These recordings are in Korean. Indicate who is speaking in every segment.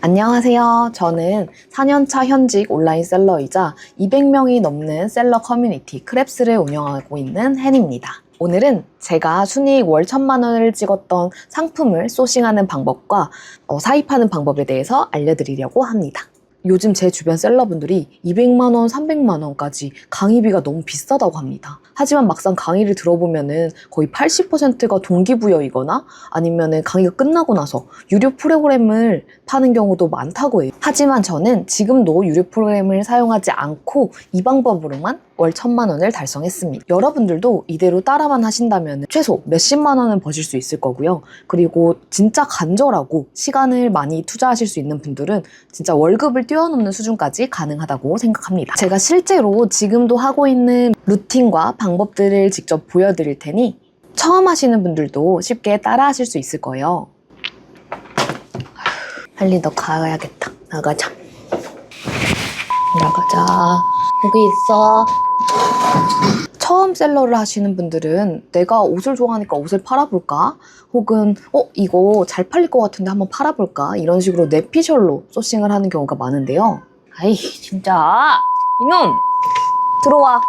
Speaker 1: 안녕하세요. 저는 4년차 현직 온라인 셀러이자 200명이 넘는 셀러 커뮤니티 크랩스를 운영하고 있는 헨입니다. 오늘은 제가 순이익 월 1000만 원을 찍었던 상품을 소싱하는 방법과 사입하는 방법에 대해서 알려드리려고 합니다. 요즘 제 주변 셀러분들이 200만 원, 300만 원까지 강의비가 너무 비싸다고 합니다. 하지만 막상 강의를 들어보면은 거의 80%가 동기부여이거나 아니면은 강의가 끝나고 나서 유료 프로그램을 파는 경우도 많다고 해요. 하지만 저는 지금도 유료 프로그램을 사용하지 않고 이 방법으로만 월 1000만 원을 달성했습니다. 여러분들도 이대로 따라만 하신다면 최소 몇십만 원은 버실 수 있을 거고요. 그리고 진짜 간절하고 시간을 많이 투자하실 수 있는 분들은 진짜 월급을 뛰어넘는 수준까지 가능하다고 생각합니다. 제가 실제로 지금도 하고 있는 루틴과 방법들을 직접 보여드릴 테니 처음 하시는 분들도 쉽게 따라 하실 수 있을 거예요. 빨리 너 가야겠다. 나가자. 여기 있어. 처음 셀러를 하시는 분들은 내가 옷을 좋아하니까 옷을 팔아볼까? 혹은 이거 잘 팔릴 것 같은데 한번 팔아볼까? 이런 식으로 내피셜로 소싱을 하는 경우가 많은데요. 아이 진짜 이놈 들어와.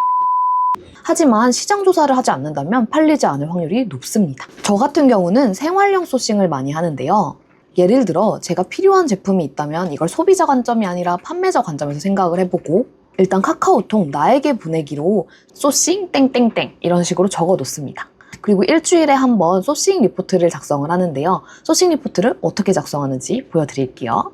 Speaker 1: 하지만 시장 조사를 하지 않는다면 팔리지 않을 확률이 높습니다. 저 같은 경우는 생활용 소싱을 많이 하는데요. 예를 들어 제가 필요한 제품이 있다면 이걸 소비자 관점이 아니라 판매자 관점에서 생각을 해보고 일단 카카오톡 나에게 보내기로 소싱 땡땡땡 이런 식으로 적어 놓습니다. 그리고 일주일에 한 번 소싱 리포트를 작성을 하는데요. 소싱 리포트를 어떻게 작성하는지 보여드릴게요.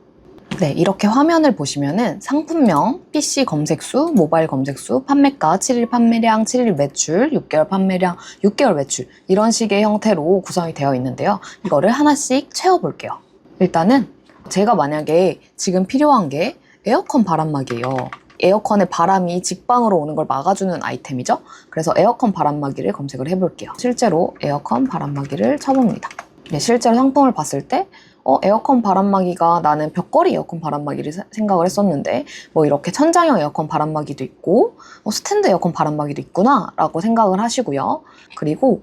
Speaker 1: 네, 이렇게 화면을 보시면은 상품명, PC 검색수, 모바일 검색수, 판매가, 7일 판매량, 7일 매출, 6개월 판매량, 6개월 매출 이런 식의 형태로 구성이 되어 있는데요. 이거를 하나씩 채워볼게요. 일단은 제가 만약에 지금 필요한 게 에어컨 바람막이에요. 에어컨에 바람이 직방으로 오는 걸 막아주는 아이템이죠. 그래서 에어컨 바람막이를 검색을 해볼게요. 실제로 에어컨 바람막이를 쳐봅니다. 네, 실제로 상품을 봤을 때 에어컨 바람막이가 나는 벽걸이 에어컨 바람막이를 생각을 했었는데 뭐 이렇게 천장형 에어컨 바람막이도 있고 스탠드 에어컨 바람막이도 있구나 라고 생각을 하시고요. 그리고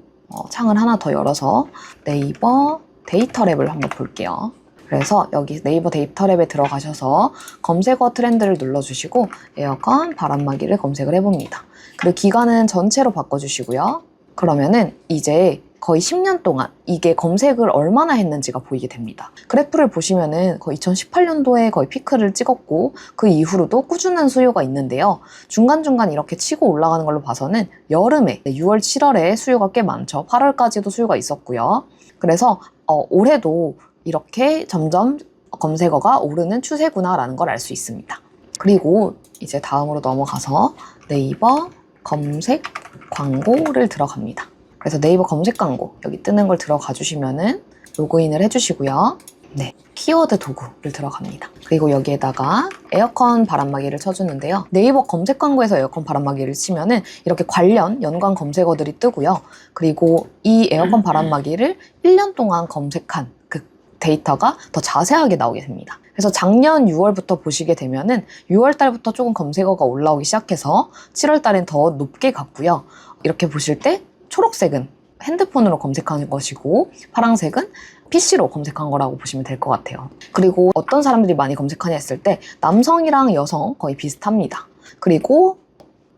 Speaker 1: 창을 하나 더 열어서 네이버 데이터 랩을 한번 볼게요. 그래서 여기 네이버 데이터 랩에 들어가셔서 검색어 트렌드를 눌러주시고 에어컨 바람막이를 검색을 해봅니다. 그리고 기간은 전체로 바꿔주시고요. 그러면은 이제 거의 10년 동안 이게 검색을 얼마나 했는지가 보이게 됩니다. 그래프를 보시면은 거의 2018년도에 거의 피크를 찍었고 그 이후로도 꾸준한 수요가 있는데요. 중간중간 이렇게 치고 올라가는 걸로 봐서는 여름에 6월, 7월에 수요가 꽤 많죠. 8월까지도 수요가 있었고요. 그래서 올해도 이렇게 점점 검색어가 오르는 추세구나라는 걸 알 수 있습니다. 그리고 이제 다음으로 넘어가서 네이버 검색 광고를 들어갑니다. 그래서 네이버 검색 광고 여기 뜨는 걸 들어가 주시면은 로그인을 해주시고요. 네, 키워드 도구를 들어갑니다. 그리고 여기에다가 에어컨 바람막이를 쳐주는데요. 네이버 검색 광고에서 에어컨 바람막이를 치면은 이렇게 관련 연관 검색어들이 뜨고요. 그리고 이 에어컨 바람막이를 1년 동안 검색한 그 데이터가 더 자세하게 나오게 됩니다. 그래서 작년 6월부터 보시게 되면은 6월 달부터 조금 검색어가 올라오기 시작해서 7월 달엔 더 높게 갔고요. 이렇게 보실 때 초록색은 핸드폰으로 검색하는 것이고 파란색은 PC로 검색한 거라고 보시면 될 것 같아요. 그리고 어떤 사람들이 많이 검색하냐 했을 때 남성이랑 여성 거의 비슷합니다. 그리고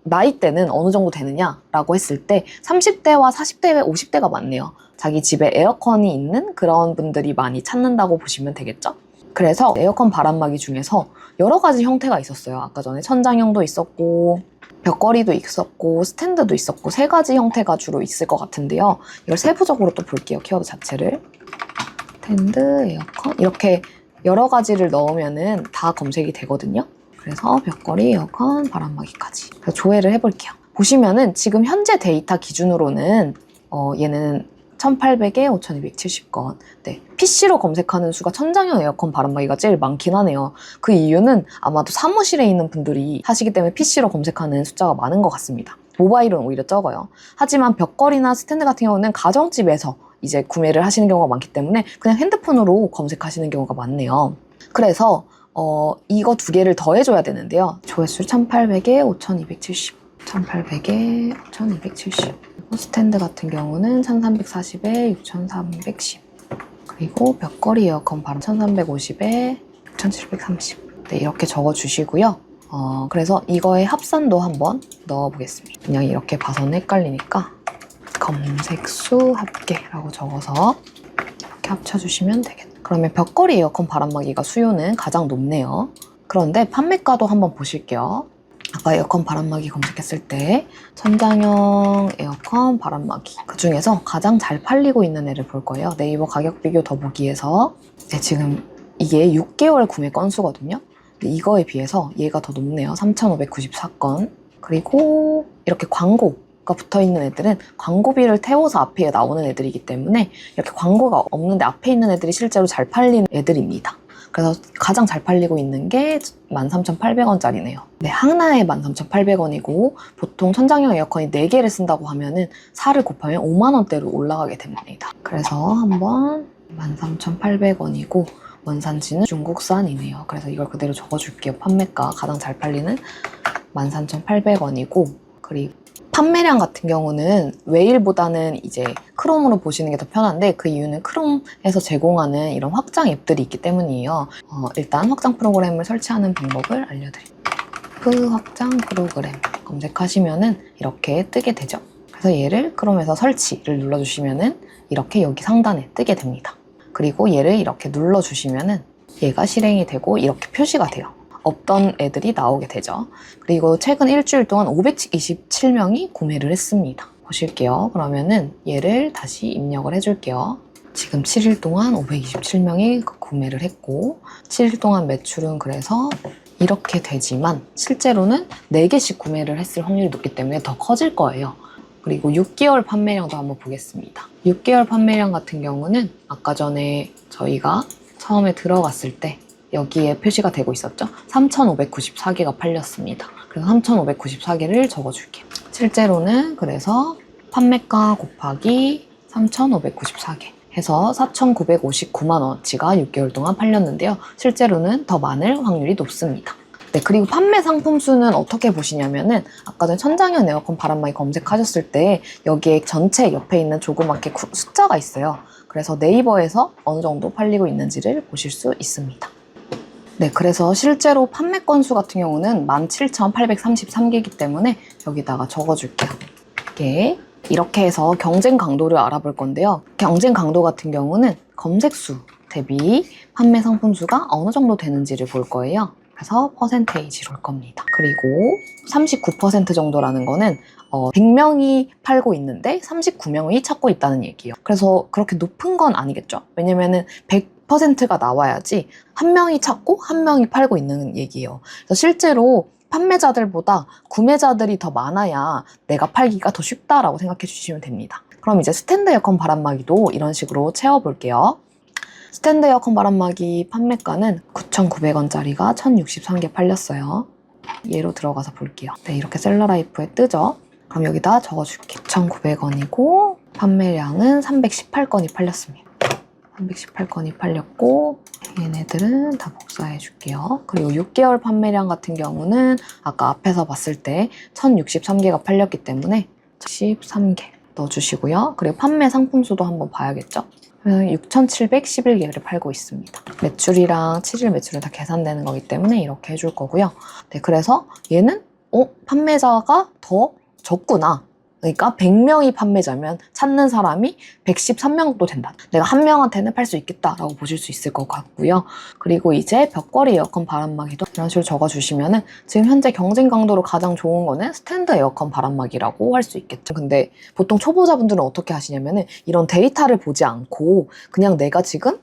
Speaker 1: 나이대는 어느 정도 되느냐라고 했을 때 30대와 40대, 50대가 많네요. 자기 집에 에어컨이 있는 그런 분들이 많이 찾는다고 보시면 되겠죠? 그래서 에어컨 바람막이 중에서 여러 가지 형태가 있었어요. 아까 전에 천장형도 있었고 벽걸이도 있었고 스탠드도 있었고 3가지 형태가 주로 있을 것 같은데요. 이걸 세부적으로 또 볼게요. 키워드 자체를. 스탠드, 에어컨 이렇게 여러 가지를 넣으면은 다 검색이 되거든요. 그래서 벽걸이, 에어컨, 바람막이까지 조회를 해볼게요. 보시면은 지금 현재 데이터 기준으로는 얘는 1800에 5270건. 네, PC로 검색하는 수가 천장형 에어컨 바람막이가 제일 많긴 하네요. 그 이유는 아마도 사무실에 있는 분들이 하시기 때문에 PC로 검색하는 숫자가 많은 것 같습니다. 모바일은 오히려 적어요. 하지만 벽걸이나 스탠드 같은 경우는 가정집에서 이제 구매를 하시는 경우가 많기 때문에 그냥 핸드폰으로 검색하시는 경우가 많네요. 그래서 이거 2개를 더해줘야 되는데요. 조회수 1800에 5270, 1800에 5270. 스탠드 같은 경우는 1340에 6310. 그리고 벽걸이 에어컨 바람 1350에 6730. 네, 이렇게 적어주시고요. 그래서 이거의 합산도 한번 넣어보겠습니다. 그냥 이렇게 봐서는 헷갈리니까 검색수 합계라고 적어서 이렇게 합쳐주시면 되겠다. 그러면 벽걸이 에어컨 바람막이가 수요는 가장 높네요. 그런데 판매가도 한번 보실게요. 아까 에어컨 바람막이 검색했을 때 천장형 에어컨 바람막이 그 중에서 가장 잘 팔리고 있는 애를 볼 거예요. 네이버 가격 비교 더보기에서 지금 이게 6개월 구매 건수거든요. 근데 이거에 비해서 얘가 더 높네요. 3,594건. 그리고 이렇게 광고가 붙어있는 애들은 광고비를 태워서 앞에 나오는 애들이기 때문에 이렇게 광고가 없는데 앞에 있는 애들이 실제로 잘 팔리는 애들입니다. 그래서 가장 잘 팔리고 있는 게 13,800원짜리네요. 네, 하나에 13,800원이고 보통 천장형 에어컨이 4개를 쓴다고 하면은 4를 곱하면 5만 원대로 올라가게 됩니다. 그래서 한번 13,800원이고 원산지는 중국산이네요. 그래서 이걸 그대로 적어줄게요. 판매가 가장 잘 팔리는 13,800원이고 그리고 판매량 같은 경우는 웨일보다는 이제 크롬으로 보시는 게 더 편한데 그 이유는 크롬에서 제공하는 이런 확장 앱들이 있기 때문이에요. 일단 확장 프로그램을 설치하는 방법을 알려드릴게요. 프 확장 프로그램 검색하시면은 이렇게 뜨게 되죠. 그래서 얘를 크롬에서 설치를 눌러주시면은 이렇게 여기 상단에 뜨게 됩니다. 그리고 얘를 이렇게 눌러주시면은 얘가 실행이 되고 이렇게 표시가 돼요. 없던 애들이 나오게 되죠. 그리고 최근 일주일 동안 527명이 구매를 했습니다. 보실게요. 그러면은 얘를 다시 입력을 해줄게요. 지금 7일 동안 527명이 구매를 했고 7일 동안 매출은 그래서 이렇게 되지만 실제로는 4개씩 구매를 했을 확률이 높기 때문에 더 커질 거예요. 그리고 6개월 판매량도 한번 보겠습니다. 6개월 판매량 같은 경우는 아까 전에 저희가 처음에 들어갔을 때 여기에 표시가 되고 있었죠? 3,594개가 팔렸습니다. 그래서 3,594개를 적어줄게요. 실제로는 그래서 판매가 곱하기 3,594개 해서 4,959만 원어치가 6개월 동안 팔렸는데요. 실제로는 더 많을 확률이 높습니다. 네, 그리고 판매 상품 수는 어떻게 보시냐면은 아까 전 천장형 에어컨 바람막이 검색하셨을 때 여기에 전체 옆에 있는 조그맣게 숫자가 있어요. 그래서 네이버에서 어느 정도 팔리고 있는지를 보실 수 있습니다. 네, 그래서 실제로 판매 건수 같은 경우는 17,833개이기 때문에 여기다가 적어줄게요. 이렇게 해서 경쟁 강도를 알아볼 건데요. 경쟁 강도 같은 경우는 검색수 대비 판매 상품 수가 어느 정도 되는지를 볼 거예요. 그래서 퍼센테이지로 볼 겁니다. 그리고 39% 정도라는 거는 100명이 팔고 있는데 39명이 찾고 있다는 얘기예요. 그래서 그렇게 높은 건 아니겠죠? 왜냐면은 100%가 나와야지 한 명이 찾고 한 명이 팔고 있는 얘기예요. 그래서 실제로 판매자들보다 구매자들이 더 많아야 내가 팔기가 더 쉽다라고 생각해 주시면 됩니다. 그럼 이제 스탠드 에어컨 바람막이도 이런 식으로 채워볼게요. 스탠드 에어컨 바람막이 판매가는 9,900원짜리가 1,063개 팔렸어요. 얘로 들어가서 볼게요. 네, 이렇게 셀러라이프에 뜨죠? 그럼 여기다 적어줄게요. 9,900원이고 판매량은 318건이 팔렸습니다. 318건이 팔렸고 얘네들은 다 복사해 줄게요. 그리고 6개월 판매량 같은 경우는 아까 앞에서 봤을 때 1,063개가 팔렸기 때문에 13개 넣어주시고요. 그리고 판매 상품 수도 한번 봐야겠죠? 6,711개를 팔고 있습니다. 매출이랑 7일 매출은 다 계산되는 거기 때문에 이렇게 해줄 거고요. 네, 그래서 얘는 판매자가 더 적구나. 그러니까 100명이 판매자면 찾는 사람이 113명도 된다. 내가 한 명한테는 팔 수 있겠다라고 보실 수 있을 것 같고요. 그리고 이제 벽걸이 에어컨 바람막이도 이런 식으로 적어주시면은 지금 현재 경쟁 강도로 가장 좋은 거는 스탠드 에어컨 바람막이라고 할 수 있겠죠. 근데 보통 초보자분들은 어떻게 하시냐면은 이런 데이터를 보지 않고 그냥 내가 지금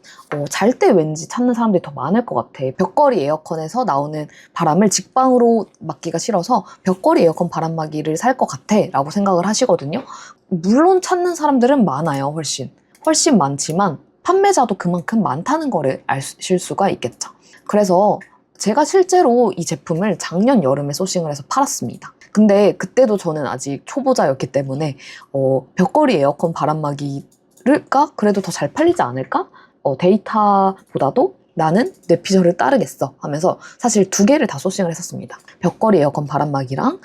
Speaker 1: 잘 때 왠지 찾는 사람들이 더 많을 것 같아. 벽걸이 에어컨에서 나오는 바람을 직방으로 막기가 싫어서 벽걸이 에어컨 바람막이를 살 것 같아 라고 생각을 하시거든요. 물론 찾는 사람들은 많아요. 훨씬 많지만 판매자도 그만큼 많다는 거를 아실 수가 있겠죠. 그래서 제가 실제로 이 제품을 작년 여름에 소싱을 해서 팔았습니다. 근데 그때도 저는 아직 초보자였기 때문에 벽걸이 에어컨 바람막이가 그래도 더 잘 팔리지 않을까? 데이터보다도 나는 내 피셜을 따르겠어 하면서 사실 2개를 다 소싱을 했었습니다. 벽걸이 에어컨 바람막이랑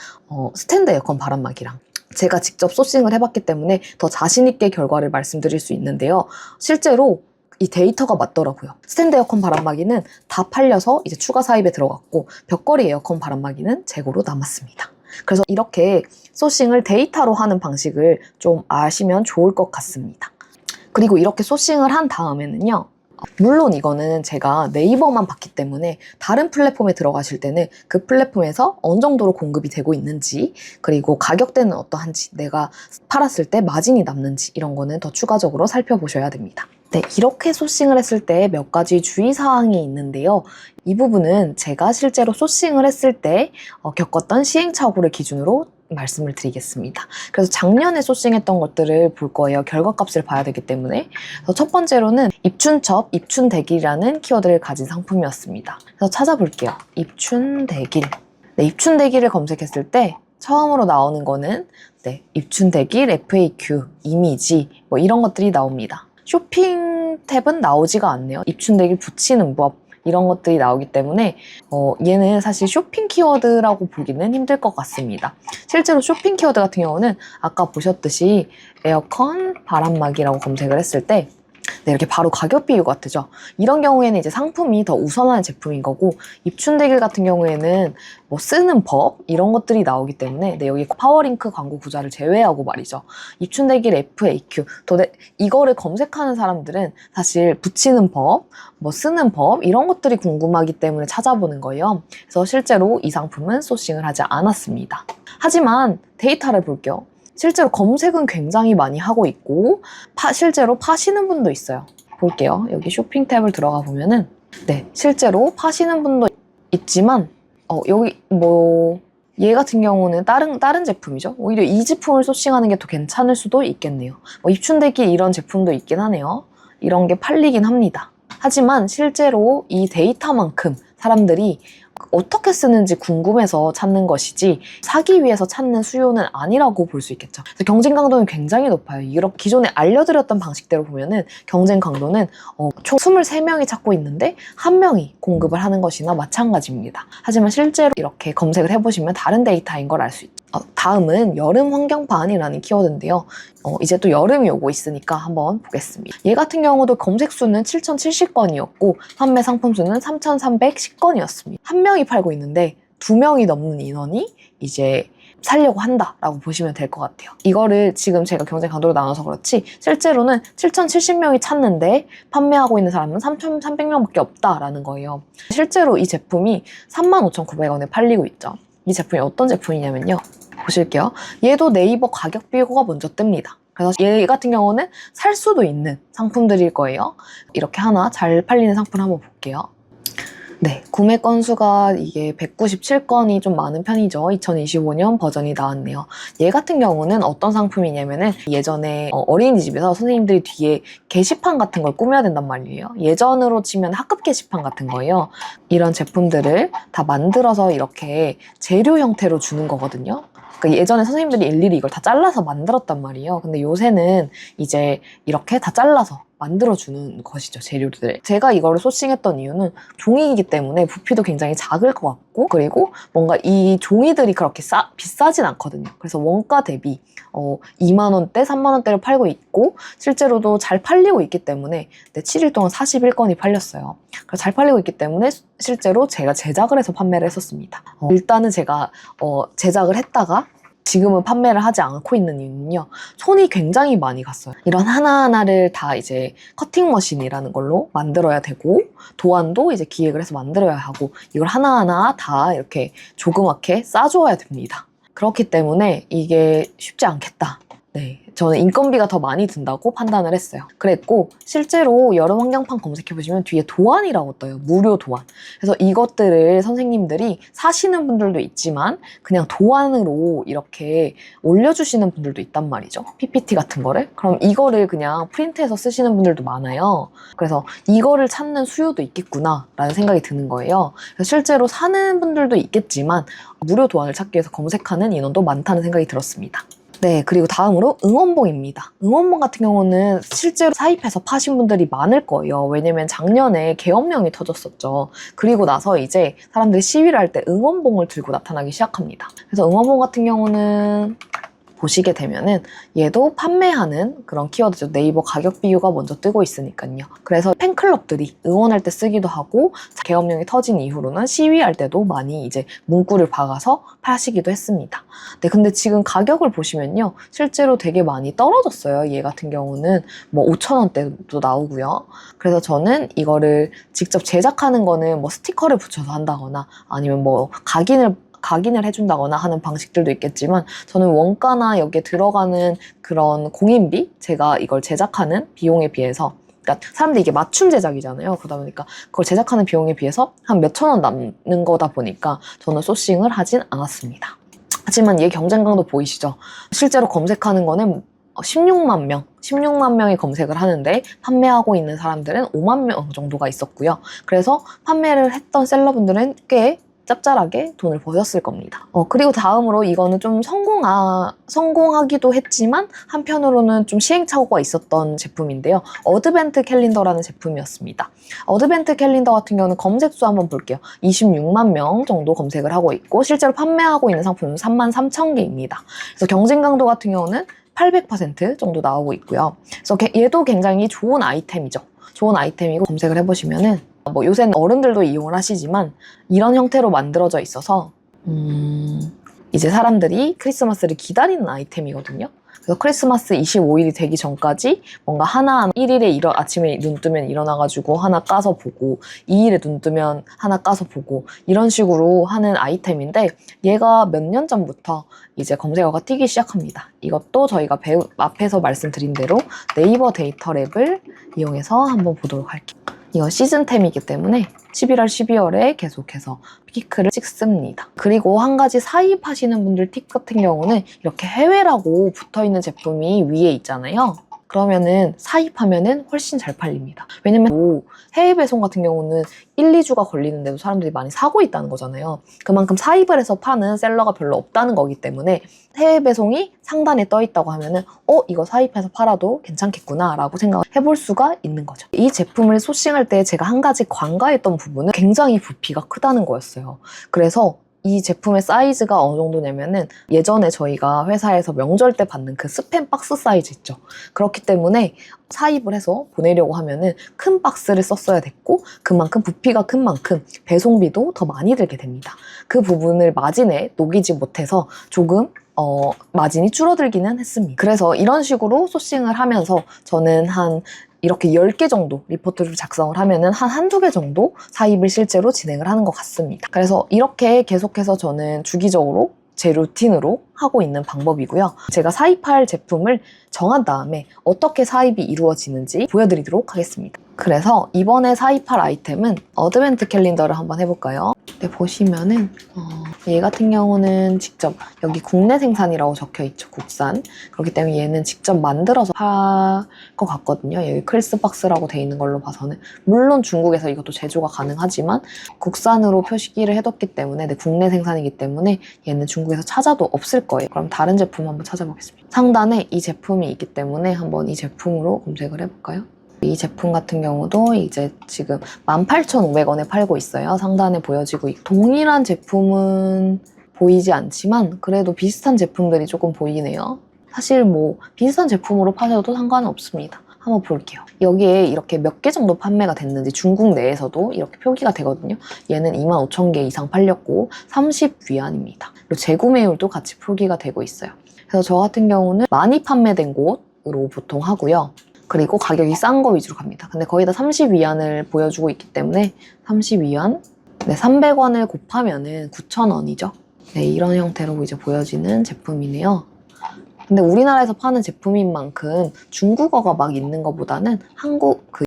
Speaker 1: 스탠드 에어컨 바람막이랑 제가 직접 소싱을 해봤기 때문에 더 자신있게 결과를 말씀드릴 수 있는데요. 실제로 이 데이터가 맞더라고요. 스탠드 에어컨 바람막이는 다 팔려서 이제 추가 사입에 들어갔고 벽걸이 에어컨 바람막이는 재고로 남았습니다. 그래서 이렇게 소싱을 데이터로 하는 방식을 좀 아시면 좋을 것 같습니다. 그리고 이렇게 소싱을 한 다음에는요. 물론 이거는 제가 네이버만 봤기 때문에 다른 플랫폼에 들어가실 때는 그 플랫폼에서 어느 정도로 공급이 되고 있는지, 그리고 가격대는 어떠한지, 내가 팔았을 때 마진이 남는지 이런 거는 더 추가적으로 살펴보셔야 됩니다. 네, 이렇게 소싱을 했을 때 몇 가지 주의사항이 있는데요. 이 부분은 제가 실제로 소싱을 했을 때 겪었던 시행착오를 기준으로 말씀을 드리겠습니다. 그래서 작년에 소싱했던 것들을 볼 거예요. 결과값을 봐야 되기 때문에. 그래서 첫 번째로는 입춘첩, 입춘대길이라는 키워드를 가진 상품이었습니다. 그래서 찾아볼게요. 입춘대길. 네, 입춘대길을 검색했을 때 처음으로 나오는 거는 네, 입춘대길, FAQ, 이미지 뭐 이런 것들이 나옵니다. 쇼핑 탭은 나오지가 않네요. 입춘대길 붙이는 법 이런 것들이 나오기 때문에 얘는 사실 쇼핑 키워드라고 보기는 힘들 것 같습니다. 실제로 쇼핑 키워드 같은 경우는 아까 보셨듯이 에어컨, 바람막이라고 검색을 했을 때 네, 이렇게 바로 가격 비교가 뜨죠. 이런 경우에는 이제 상품이 더 우선하는 제품인 거고, 입춘대길 같은 경우에는 뭐 쓰는 법 이런 것들이 나오기 때문에 네, 여기 파워링크 광고 구자를 제외하고 말이죠. 입춘대길 FAQ 이거를 검색하는 사람들은 사실 붙이는 법, 뭐 쓰는 법 이런 것들이 궁금하기 때문에 찾아보는 거예요. 그래서 실제로 이 상품은 소싱을 하지 않았습니다. 하지만 데이터를 볼게요. 실제로 검색은 굉장히 많이 하고 있고 실제로 파시는 분도 있어요. 볼게요. 여기 쇼핑 탭을 들어가 보면은 네, 실제로 파시는 분도 있지만 여기 뭐 얘 같은 경우는 다른 제품이죠. 오히려 이 제품을 소싱하는 게 더 괜찮을 수도 있겠네요. 입춘대길 이런 제품도 있긴 하네요. 이런 게 팔리긴 합니다. 하지만 실제로 이 데이터만큼 사람들이 어떻게 쓰는지 궁금해서 찾는 것이지 사기 위해서 찾는 수요는 아니라고 볼 수 있겠죠. 그래서 경쟁 강도는 굉장히 높아요. 이렇게 기존에 알려드렸던 방식대로 보면은 경쟁 강도는 총 23명이 찾고 있는데 1명이 공급을 하는 것이나 마찬가지입니다. 하지만 실제로 이렇게 검색을 해보시면 다른 데이터인 걸 알 수 있죠. 다음은 여름 환경판이라는 키워드인데요. 이제 또 여름이 오고 있으니까 한번 보겠습니다. 얘 같은 경우도 검색 수는 7,070건이었고 판매 상품 수는 3,310건이었습니다. 1명이 팔고 있는데 2명이 넘는 인원이 이제 살려고 한다라고 보시면 될 것 같아요. 이거를 지금 제가 경쟁 강도로 나눠서 그렇지 실제로는 7,070명이 찾는데 판매하고 있는 사람은 3,300명밖에 없다라는 거예요. 실제로 이 제품이 35,900원에 팔리고 있죠. 이 제품이 어떤 제품이냐면요. 보실게요. 얘도 네이버 가격 비교가 먼저 뜹니다. 그래서 얘 같은 경우는 살 수도 있는 상품들일 거예요. 이렇게 하나 잘 팔리는 상품 한번 볼게요. 네, 구매 건수가 이게 197건이 좀 많은 편이죠. 2025년 버전이 나왔네요. 얘 같은 경우는 어떤 상품이냐면은 예전에 어린이집에서 선생님들이 뒤에 게시판 같은 걸 꾸며야 된단 말이에요. 예전으로 치면 학급 게시판 같은 거예요. 이런 제품들을 다 만들어서 이렇게 재료 형태로 주는 거거든요. 그러니까 예전에 선생님들이 일일이 이걸 다 잘라서 만들었단 말이에요. 근데 요새는 이제 이렇게 다 잘라서 만들어주는 것이죠, 재료들을. 제가 이거를 소싱했던 이유는 종이이기 때문에 부피도 굉장히 작을 것 같고, 그리고 뭔가 이 종이들이 그렇게 비싸진 않거든요. 그래서 원가 대비 2만 원대, 3만 원대를 팔고 있고 실제로도 잘 팔리고 있기 때문에 7일 동안 41건이 팔렸어요. 그래서 잘 팔리고 있기 때문에 실제로 제가 제작을 해서 판매를 했었습니다. 일단은 제가 제작을 했다가 지금은 판매를 하지 않고 있는 이유는요. 손이 굉장히 많이 갔어요. 이런 하나하나를 다 이제 커팅머신이라는 걸로 만들어야 되고 도안도 이제 기획을 해서 만들어야 하고 이걸 하나하나 다 이렇게 조그맣게 싸줘야 됩니다. 그렇기 때문에 이게 쉽지 않겠다. 네, 저는 인건비가 더 많이 든다고 판단을 했어요. 그랬고 실제로 여름 환경판 검색해보시면 뒤에 도안이라고 떠요. 무료 도안. 그래서 이것들을 선생님들이 사시는 분들도 있지만 그냥 도안으로 이렇게 올려주시는 분들도 있단 말이죠. PPT 같은 거를. 그럼 이거를 그냥 프린트해서 쓰시는 분들도 많아요. 그래서 이거를 찾는 수요도 있겠구나 라는 생각이 드는 거예요. 그래서 실제로 사는 분들도 있겠지만 무료 도안을 찾기 위해서 검색하는 인원도 많다는 생각이 들었습니다. 네, 그리고 다음으로 응원봉입니다. 응원봉 같은 경우는 실제로 사입해서 파신 분들이 많을 거예요. 왜냐면 작년에 계엄령이 터졌었죠. 그리고 나서 이제 사람들이 시위를 할 때 응원봉을 들고 나타나기 시작합니다. 그래서 응원봉 같은 경우는 보시게 되면은 얘도 판매하는 그런 키워드죠. 네이버 가격 비교가 먼저 뜨고 있으니까요. 그래서 팬클럽들이 응원할 때 쓰기도 하고 계엄령이 터진 이후로는 시위할 때도 많이 이제 문구를 박아서 파시기도 했습니다. 네, 근데 지금 가격을 보시면요. 실제로 되게 많이 떨어졌어요. 얘 같은 경우는 뭐 5,000원대도 나오고요. 그래서 저는 이거를 직접 제작하는 거는 뭐 스티커를 붙여서 한다거나 아니면 뭐 각인을 해준다거나 하는 방식들도 있겠지만 저는 원가나 여기에 들어가는 그런 공인비, 제가 이걸 제작하는 비용에 비해서, 그러니까 사람들이 이게 맞춤 제작이잖아요. 그러다 보니까 그걸 제작하는 비용에 비해서 한 몇천 원 남는 거다 보니까 저는 소싱을 하진 않았습니다. 하지만 얘 경쟁 강도 보이시죠? 실제로 검색하는 거는 16만 명이 검색을 하는데 판매하고 있는 사람들은 5만 명 정도가 있었고요. 그래서 판매를 했던 셀러분들은 꽤 짭짤하게 돈을 버셨을 겁니다. 그리고 다음으로 이거는 좀 성공하기도 했지만 한편으로는 좀 시행착오가 있었던 제품인데요. 어드벤트 캘린더라는 제품이었습니다. 어드벤트 캘린더 같은 경우는 검색 수 한번 볼게요. 26만 명 정도 검색을 하고 있고 실제로 판매하고 있는 상품은 33,000개입니다. 그래서 경쟁 강도 같은 경우는 800% 정도 나오고 있고요. 그래서 얘도 굉장히 좋은 아이템이죠. 좋은 아이템이고 검색을 해보시면은 뭐 요새는 어른들도 이용을 하시지만 이런 형태로 만들어져 있어서 이제 사람들이 크리스마스를 기다리는 아이템이거든요. 그래서 크리스마스 25일이 되기 전까지 뭔가 하나 1일에 아침에 눈 뜨면 일어나가지고 하나 까서 보고 2일에 눈 뜨면 하나 까서 보고 이런 식으로 하는 아이템인데 얘가 몇 년 전부터 이제 검색어가 튀기 시작합니다. 이것도 저희가 앞에서 말씀드린 대로 네이버 데이터 랩을 이용해서 한번 보도록 할게요. 이거 시즌템이기 때문에 11월, 12월에 계속해서 피크를 찍습니다. 그리고 한 가지 사입하시는 분들 팁 같은 경우는 이렇게 해외라고 붙어있는 제품이 위에 있잖아요. 그러면은 사입하면은 훨씬 잘 팔립니다. 왜냐면 해외 배송 같은 경우는 1, 2주가 걸리는데도 사람들이 많이 사고 있다는 거잖아요. 그만큼 사입을 해서 파는 셀러가 별로 없다는 거기 때문에 해외 배송이 상단에 떠 있다고 하면은 이거 사입해서 팔아도 괜찮겠구나 라고 생각해볼 수가 있는 거죠. 이 제품을 소싱할 때 제가 한 가지 관가했던 부분은 굉장히 부피가 크다는 거였어요. 그래서 이 제품의 사이즈가 어느 정도냐면은 예전에 저희가 회사에서 명절 때 받는 그 스팸 박스 사이즈 있죠. 그렇기 때문에 사입을 해서 보내려고 하면은 큰 박스를 썼어야 됐고 그만큼 부피가 큰 만큼 배송비도 더 많이 들게 됩니다. 그 부분을 마진에 녹이지 못해서 조금 마진이 줄어들기는 했습니다. 그래서 이런 식으로 소싱을 하면서 저는 이렇게 10개 정도 리포트를 작성을 하면은 한두 개 정도 사입을 실제로 진행을 하는 것 같습니다. 그래서 이렇게 계속해서 저는 주기적으로 제 루틴으로 하고 있는 방법이고요. 제가 사입할 제품을 정한 다음에 어떻게 사입이 이루어지는지 보여드리도록 하겠습니다. 그래서 이번에 사입할 아이템은 어드벤트 캘린더를 한번 해볼까요? 네, 보시면은 얘 같은 경우는 직접 여기 국내 생산이라고 적혀있죠. 국산. 그렇기 때문에 얘는 직접 만들어서 팔 것 같거든요. 여기 크리스박스라고 돼 있는 걸로 봐서는. 물론 중국에서 이것도 제조가 가능하지만 국산으로 표시기를 해뒀기 때문에 국내 생산이기 때문에 얘는 중국에서 찾아도 없을 거예요. 그럼 다른 제품 한번 찾아보겠습니다. 상단에 이 제품이 있기 때문에 한번 이 제품으로 검색을 해볼까요? 이 제품 같은 경우도 이제 지금 18,500원에 팔고 있어요. 상단에 보여지고 있고 동일한 제품은 보이지 않지만 그래도 비슷한 제품들이 조금 보이네요. 사실 뭐 비슷한 제품으로 파셔도 상관은 없습니다. 한번 볼게요. 여기에 이렇게 몇 개 정도 판매가 됐는지 중국 내에서도 이렇게 표기가 되거든요. 얘는 25,000개 이상 팔렸고 30위안입니다. 그리고 재구매율도 같이 표기가 되고 있어요. 그래서 저 같은 경우는 많이 판매된 곳으로 보통 하고요. 그리고 가격이 싼 거 위주로 갑니다. 근데 거의 다 30위안을 보여주고 있기 때문에 30위안, 네, 300원을 곱하면은 9,000원이죠. 네, 이런 형태로 이제 보여지는 제품이네요. 근데 우리나라에서 파는 제품인 만큼 중국어가 막 있는 것보다는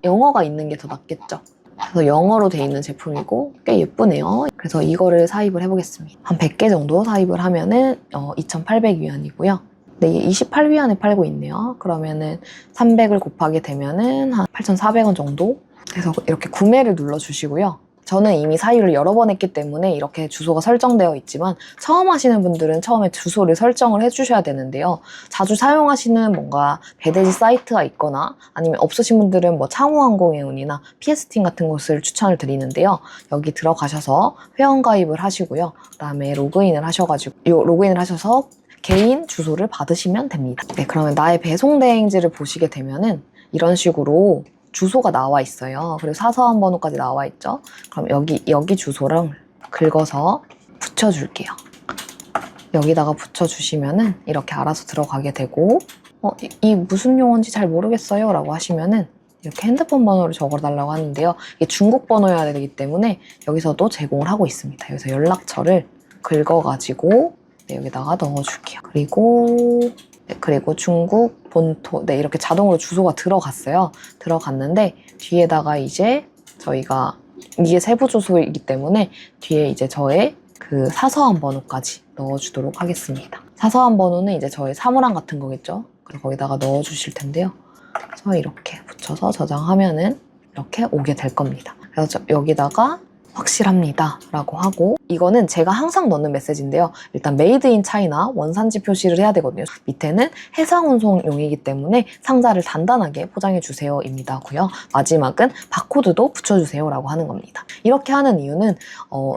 Speaker 1: 영어가 있는 게 더 낫겠죠. 그래서 영어로 돼 있는 제품이고 꽤 예쁘네요. 그래서 이거를 사입을 해보겠습니다. 한 100개 정도 사입을 하면은 2,800위안이고요. 네, 28위안에 팔고 있네요. 그러면은 300을 곱하게 되면은 한 8,400원 정도? 그래서 이렇게 구매를 눌러주시고요. 저는 이미 사입을 여러 번 했기 때문에 이렇게 주소가 설정되어 있지만 처음 하시는 분들은 처음에 주소를 설정을 해주셔야 되는데요. 자주 사용하시는 뭔가 배대지 사이트가 있거나 아니면 없으신 분들은 뭐 창우항공행운이나 피에스팅 같은 곳을 추천을 드리는데요. 여기 들어가셔서 회원가입을 하시고요. 그다음에 로그인을 하셔서 개인 주소를 받으시면 됩니다. 네, 그러면 나의 배송 대행지를 보시게 되면은 이런 식으로 주소가 나와 있어요. 그리고 사서함 번호까지 나와 있죠. 그럼 여기 주소를 긁어서 붙여줄게요. 여기다가 붙여주시면은 이렇게 알아서 들어가게 되고, 이 무슨 용어인지 잘 모르겠어요 라고 하시면은 이렇게 핸드폰 번호를 적어달라고 하는데요. 이게 중국 번호여야 되기 때문에 여기서도 제공을 하고 있습니다. 여기서 연락처를 긁어가지고 여기다가 넣어줄게요. 그리고 중국 본토, 네, 이렇게 자동으로 주소가 들어갔어요. 들어갔는데 뒤에다가 이제 저희가 이게 세부 주소이기 때문에 뒤에 이제 저의 그 사서함 번호까지 넣어주도록 하겠습니다. 사서함 번호는 이제 저의 사물함 같은 거겠죠. 그리고 거기다가 넣어주실 텐데요. 그래서 이렇게 붙여서 저장하면은 이렇게 오게 될 겁니다. 그래서 여기다가 확실합니다 라고 하고, 이거는 제가 항상 넣는 메시지인데요. 일단 메이드 인 차이나 원산지 표시를 해야 되거든요. 밑에는 해상 운송용이기 때문에 상자를 단단하게 포장해 주세요 입니다 고요. 마지막은 바코드도 붙여주세요 라고 하는 겁니다. 이렇게 하는 이유는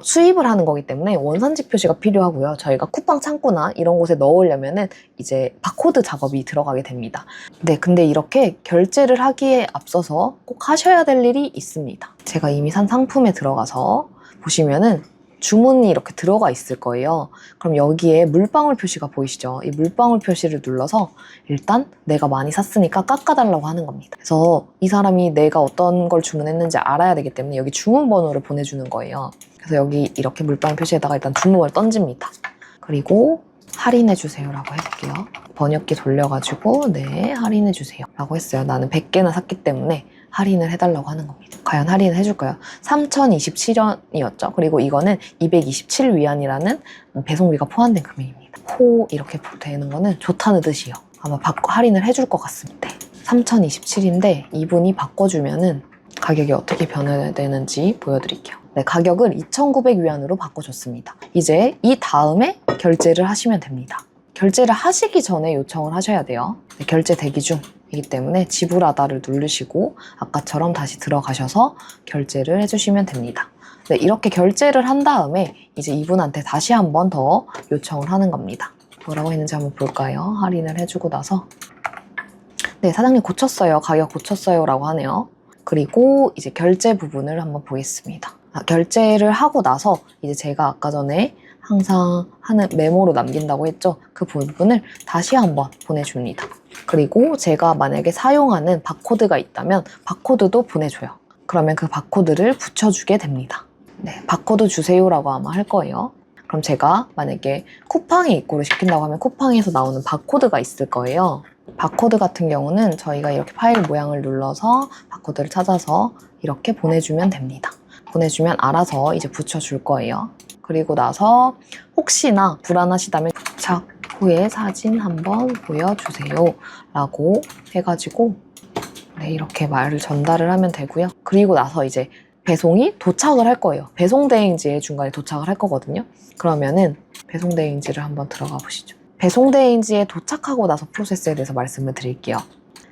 Speaker 1: 수입을 하는 거기 때문에 원산지 표시가 필요하고요. 저희가 쿠팡 창고나 이런 곳에 넣으려면은 이제 바코드 작업이 들어가게 됩니다. 네, 근데 이렇게 결제를 하기에 앞서서 꼭 하셔야 될 일이 있습니다. 제가 이미 산 상품에 들어가서 보시면은 주문이 이렇게 들어가 있을 거예요. 그럼 여기에 물방울 표시가 보이시죠? 이 물방울 표시를 눌러서 일단 내가 많이 샀으니까 깎아달라고 하는 겁니다. 그래서 이 사람이 내가 어떤 걸 주문했는지 알아야 되기 때문에 여기 주문 번호를 보내주는 거예요. 그래서 여기 이렇게 물방울 표시에다가 일단 주문을 던집니다. 그리고 할인해주세요 라고 해볼게요. 번역기 돌려가지고 네, 할인해주세요 라고 했어요. 나는 100개나 샀기 때문에 할인을 해달라고 하는 겁니다. 과연 할인을 해줄까요? 3,027원이었죠. 그리고 이거는 227위안이라는 배송비가 포함된 금액입니다. 이렇게 되는 거는 좋다는 뜻이요. 아마 할인을 해줄 것 같습니다. 3,027인데 이분이 바꿔주면은 가격이 어떻게 변화되는지 보여드릴게요. 네, 가격을 2,900위안으로 바꿔줬습니다. 이제 이 다음에 결제를 하시면 됩니다. 결제를 하시기 전에 요청을 하셔야 돼요. 네, 결제 대기 중이기 때문에 지불하다를 누르시고 아까처럼 다시 들어가셔서 결제를 해주시면 됩니다. 네, 이렇게 결제를 한 다음에 이제 이분한테 다시 한 번 더 요청을 하는 겁니다. 뭐라고 했는지 한번 볼까요? 할인을 해주고 나서 네, 사장님 고쳤어요. 가격 고쳤어요 라고 하네요. 그리고 이제 결제 부분을 한번 보겠습니다. 결제를 하고 나서 이제 제가 아까 전에 항상 하는 메모로 남긴다고 했죠. 그 부분을 다시 한번 보내줍니다. 그리고 제가 만약에 사용하는 바코드가 있다면 바코드도 보내줘요. 그러면 그 바코드를 붙여주게 됩니다. 네, 바코드 주세요라고 아마 할 거예요. 그럼 제가 만약에 쿠팡에 입고를 시킨다고 하면 쿠팡에서 나오는 바코드가 있을 거예요. 바코드 같은 경우는 저희가 이렇게 파일 모양을 눌러서 바코드를 찾아서 이렇게 보내주면 됩니다. 보내주면 알아서 이제 붙여줄 거예요. 그리고 나서 혹시나 불안하시다면 도착 후에 사진 한번 보여주세요 라고 해가지고 네, 이렇게 말을 전달을 하면 되고요. 그리고 나서 이제 배송이 도착을 할 거예요. 배송 대행지에 중간에 도착을 할 거거든요. 그러면은 배송 대행지를 한번 들어가 보시죠. 배송 대행지에 도착하고 나서 프로세스에 대해서 말씀을 드릴게요.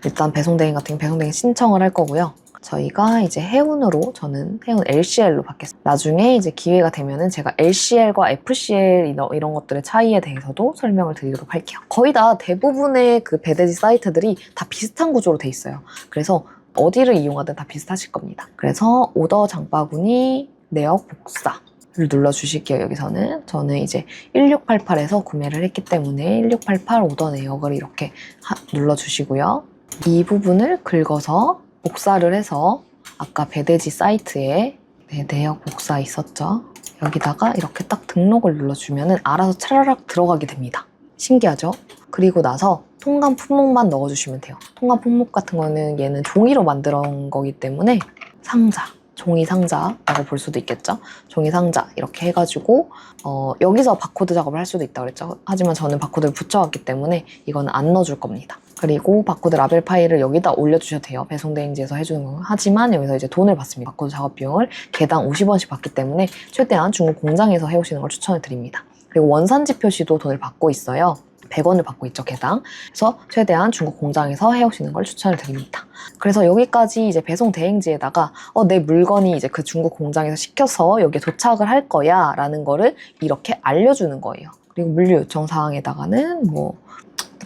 Speaker 1: 일단 배송 대행 같은 경우 배송 대행 신청을 할 거고요. 저희가 이제 해운으로, 저는 해운 LCL로 받겠습니다. 나중에 이제 기회가 되면은 제가 LCL과 FCL 이런 것들의 차이에 대해서도 설명을 드리도록 할게요. 거의 다 대부분의 그 배대지 사이트들이 다 비슷한 구조로 돼 있어요. 그래서 어디를 이용하든 다 비슷하실 겁니다. 그래서 오더 장바구니 내역 복사를 눌러주실게요. 여기서는 저는 이제 1688에서 구매를 했기 때문에 1688 오더 내역을 이렇게 눌러주시고요. 이 부분을 긁어서 복사를 해서 아까 배대지 사이트에 내역 복사 있었죠? 여기다가 이렇게 딱 등록을 눌러주면은 알아서 차라락 들어가게 됩니다. 신기하죠? 그리고 나서 통관 품목만 넣어주시면 돼요. 통관 품목 같은 거는 얘는 종이로 만들어 온 거기 때문에 상자, 종이 상자라고 볼 수도 있겠죠? 종이 상자 이렇게 해가지고 여기서 바코드 작업을 할 수도 있다고 그랬죠? 하지만 저는 바코드를 붙여왔기 때문에 이거는 안 넣어줄 겁니다. 그리고 바코드 라벨 파일을 여기다 올려주셔도 돼요. 배송 대행지에서 해주는 거. 하지만 여기서 이제 돈을 받습니다. 바코드 작업 비용을 개당 50원씩 받기 때문에 최대한 중국 공장에서 해오시는 걸 추천을 드립니다. 그리고 원산지 표시도 돈을 받고 있어요. 100원을 받고 있죠, 개당. 그래서 최대한 중국 공장에서 해오시는 걸 추천을 드립니다. 그래서 여기까지 이제 배송 대행지에다가 내 물건이 이제 그 중국 공장에서 시켜서 여기에 도착을 할 거야 라는 거를 이렇게 알려주는 거예요. 그리고 물류 요청 사항에다가는 뭐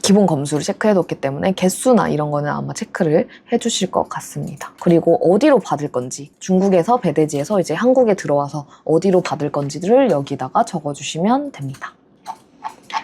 Speaker 1: 기본 검수를 체크해뒀기 때문에 개수나 이런 거는 아마 체크를 해주실 것 같습니다. 그리고 어디로 받을 건지, 중국에서 배대지에서 이제 한국에 들어와서 어디로 받을 건지를 여기다가 적어주시면 됩니다.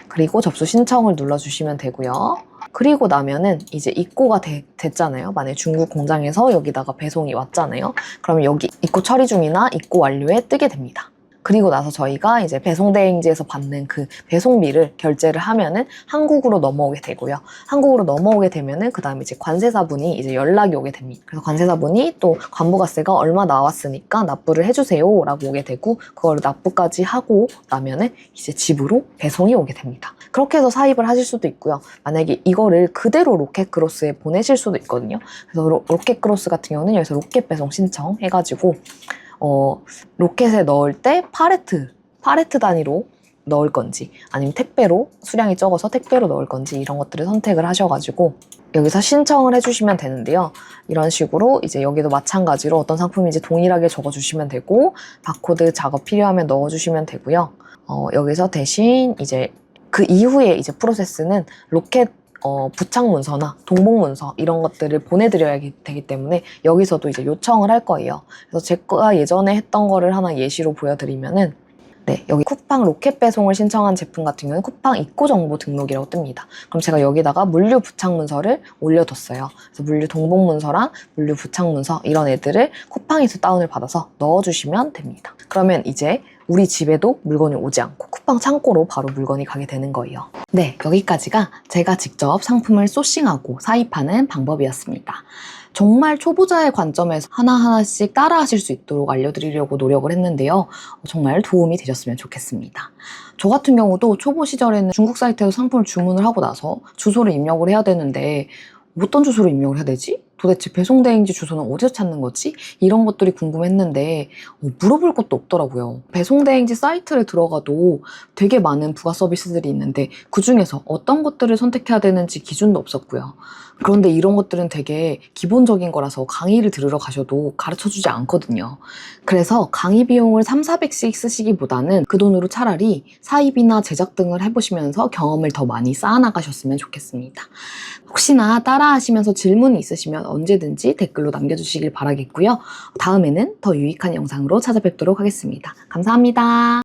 Speaker 1: 그리고 접수 신청을 눌러주시면 되고요. 그리고 나면은 이제 입고가 됐잖아요. 만약에 중국 공장에서 여기다가 배송이 왔잖아요. 그러면 여기 입고 처리 중이나 입고 완료에 뜨게 됩니다. 그리고 나서 저희가 이제 배송대행지에서 받는 그 배송비를 결제를 하면은 한국으로 넘어오게 되고요. 한국으로 넘어오게 되면은 그 다음에 이제 관세사분이 이제 연락이 오게 됩니다. 그래서 관세사분이 또 관부가세가 얼마 나왔으니까 납부를 해주세요 라고 오게 되고, 그걸 납부까지 하고 나면은 이제 집으로 배송이 오게 됩니다. 그렇게 해서 사입을 하실 수도 있고요. 만약에 이거를 그대로 로켓크로스에 보내실 수도 있거든요. 그래서 로켓크로스 같은 경우는 여기서 로켓 배송 신청 해가지고 로켓에 넣을 때 파레트 단위로 넣을 건지, 아니면 택배로 수량이 적어서 택배로 넣을 건지, 이런 것들을 선택을 하셔가지고 여기서 신청을 해주시면 되는데요. 이런 식으로 이제 여기도 마찬가지로 어떤 상품인지 동일하게 적어주시면 되고, 바코드 작업 필요하면 넣어주시면 되고요. 여기서 대신 이제 그 이후에 이제 프로세스는 로켓 부착 문서나 동봉 문서 이런 것들을 보내드려야 되기 때문에 여기서도 이제 요청을 할 거예요. 그래서 제가 예전에 했던 거를 하나 예시로 보여드리면은, 네, 여기 쿠팡 로켓 배송을 신청한 제품 같은 경우는 쿠팡 입고 정보 등록이라고 뜹니다. 그럼 제가 여기다가 물류 부착 문서를 올려뒀어요. 그래서 물류 동봉 문서랑 물류 부착 문서 이런 애들을 쿠팡에서 다운을 받아서 넣어주시면 됩니다. 그러면 이제 우리 집에도 물건이 오지 않고 쿠팡 창고로 바로 물건이 가게 되는 거예요. 네, 여기까지가 제가 직접 상품을 소싱하고 사입하는 방법이었습니다. 정말 초보자의 관점에서 하나하나씩 따라하실 수 있도록 알려드리려고 노력을 했는데요. 정말 도움이 되셨으면 좋겠습니다. 저 같은 경우도 초보 시절에는 중국 사이트에서 상품을 주문을 하고 나서 주소를 입력을 해야 되는데, 어떤 주소를 입력을 해야 되지? 도대체 배송대행지 주소는 어디서 찾는 거지? 이런 것들이 궁금했는데 물어볼 것도 없더라고요. 배송대행지 사이트를 들어가도 되게 많은 부가 서비스들이 있는데 그 중에서 어떤 것들을 선택해야 되는지 기준도 없었고요. 그런데 이런 것들은 되게 기본적인 거라서 강의를 들으러 가셔도 가르쳐주지 않거든요. 그래서 강의 비용을 300~400씩 쓰시기보다는 그 돈으로 차라리 사입이나 제작 등을 해보시면서 경험을 더 많이 쌓아나가셨으면 좋겠습니다. 혹시나 따라하시면서 질문이 있으시면 언제든지 댓글로 남겨주시길 바라겠고요. 다음에는 더 유익한 영상으로 찾아뵙도록 하겠습니다. 감사합니다.